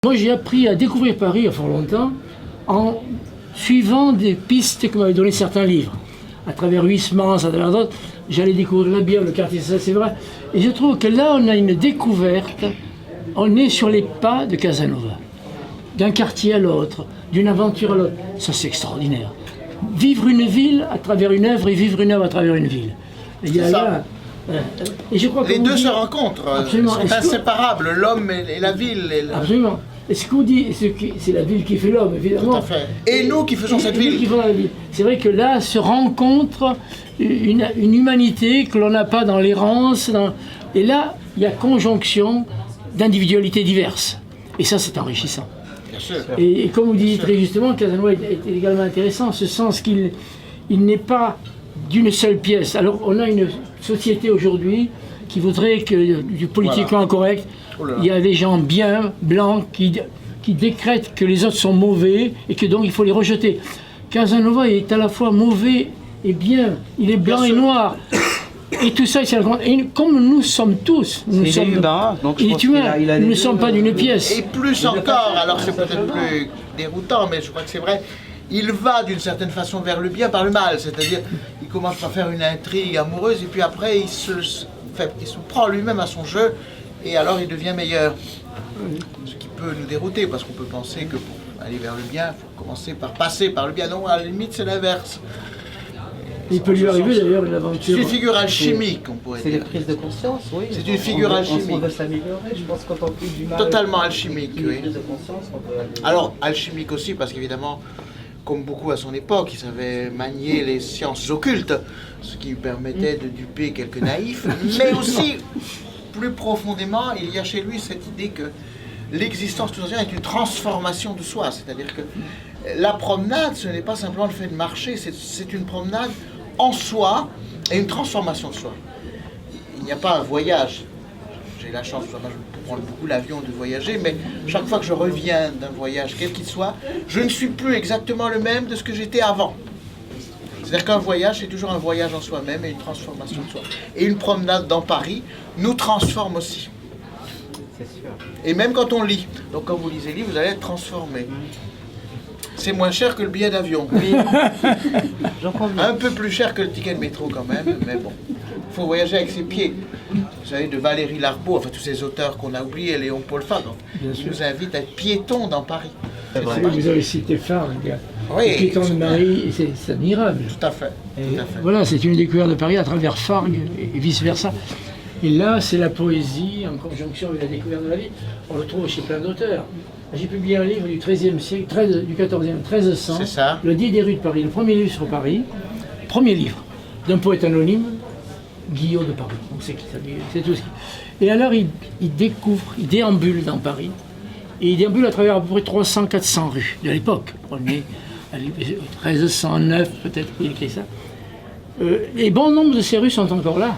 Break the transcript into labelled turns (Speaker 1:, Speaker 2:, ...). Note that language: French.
Speaker 1: Moi, j'ai appris à découvrir Paris il y a fort longtemps en suivant des pistes que m'avaient donné certains livres. À travers Huysmans, à travers d'autres, j'allais découvrir la Bière, le quartier, ça c'est vrai. Et je trouve que là, on a une découverte, on est sur les pas de Casanova. D'un quartier à l'autre, d'une aventure à l'autre. Ça, c'est extraordinaire. Vivre une ville à travers une œuvre et vivre une œuvre à travers une ville. Et il y a là, et je crois que
Speaker 2: les deux se rencontrent,
Speaker 1: absolument.
Speaker 2: sont inséparables, l'homme et la ville.
Speaker 1: Absolument. Et ce qu'on dit, c'est la ville qui fait l'homme, évidemment.
Speaker 2: Tout à fait. Et nous qui faisons cette ville.
Speaker 1: C'est vrai que là se rencontre une humanité que l'on n'a pas dans l'errance. Et là, il y a conjonction d'individualités diverses. Et ça, c'est enrichissant.
Speaker 2: Bien sûr.
Speaker 1: Et comme vous disiez très justement, Casanova est également intéressant, en ce sens qu'il n'est pas d'une seule pièce. Alors, on a une société aujourd'hui qui voudrait que, du politiquement correct, il y a des gens bien, blancs, qui décrètent que les autres sont mauvais et que donc il faut les rejeter. Casanova est à la fois mauvais et bien, il est blanc et noir. Et tout ça, et comme nous sommes tous, nous sommes
Speaker 3: humain, donc
Speaker 1: il est humain, nous ne sommes pas d'une pièce.
Speaker 2: Et plus encore, alors c'est peut-être plus déroutant, mais je crois que c'est vrai, il va d'une certaine façon vers le bien par le mal, c'est-à-dire il commence par faire une intrigue amoureuse et puis après il se prend lui-même à son jeu et alors il devient meilleur. Ce qui peut nous dérouter parce qu'on peut penser que pour aller vers le bien, il faut commencer par passer par le bien. Non, à la limite c'est l'inverse.
Speaker 1: Il peut lui arriver d'ailleurs une aventure.
Speaker 2: C'est une figure alchimique, on pourrait dire.
Speaker 3: C'est des prises de conscience, oui.
Speaker 2: C'est une figure alchimique.
Speaker 3: On veut s'améliorer, je pense quand on fait du mal.
Speaker 2: Totalement alchimique, oui.
Speaker 3: Prise de conscience, on peut aller...
Speaker 2: Alors, alchimique aussi, parce qu'évidemment, comme beaucoup à son époque, il savait manier les sciences occultes, ce qui lui permettait de duper quelques naïfs, mais aussi, plus profondément, il y a chez lui cette idée que l'existence tout entière est une transformation de soi, c'est-à-dire que la promenade, ce n'est pas simplement le fait de marcher, c'est une promenade en soi et une transformation de soi. Il n'y a pas un voyage. J'ai la chance, moi, je prends beaucoup l'avion de voyager, mais chaque fois que je reviens d'un voyage, quel qu'il soit, je ne suis plus exactement le même de ce que j'étais avant. C'est-à-dire qu'un voyage, c'est toujours un voyage en soi-même et une transformation de soi. Et une promenade dans Paris nous transforme aussi.
Speaker 3: C'est sûr.
Speaker 2: Et même quand on lit. Donc quand vous lisez le livre, vous allez être transformé. C'est moins cher que le billet d'avion. Un peu plus cher que le ticket de métro quand même, mais bon. Il faut voyager avec ses pieds. Vous savez, de Valérie Larbaud, enfin tous ces auteurs qu'on a oubliés, Léon Paul Favre, qui nous invitent à être piétons dans Paris.
Speaker 1: Vous avez cité Fargue.
Speaker 2: Oui,
Speaker 1: le piéton de Marie, c'est admirable.
Speaker 2: Tout à fait. Tout à fait.
Speaker 1: Voilà, c'est une découverte de Paris à travers Fargue et vice-versa. Et là, c'est la poésie en conjonction avec la découverte de la vie. On le trouve chez plein d'auteurs. J'ai publié un livre du XIIIe siècle, du XIVe, 1300,
Speaker 2: c'est ça.
Speaker 1: Le Dider des rues de Paris, le premier livre sur Paris, premier livre d'un poète anonyme, Guillaume de Paris. On sait qui c'est tout ce qui... Et alors, il découvre, il déambule dans Paris, et il déambule à travers à peu près 300-400 rues de l'époque. On est à 1309, peut-être qu'il écrit ça. Et bon nombre de ces rues sont encore là.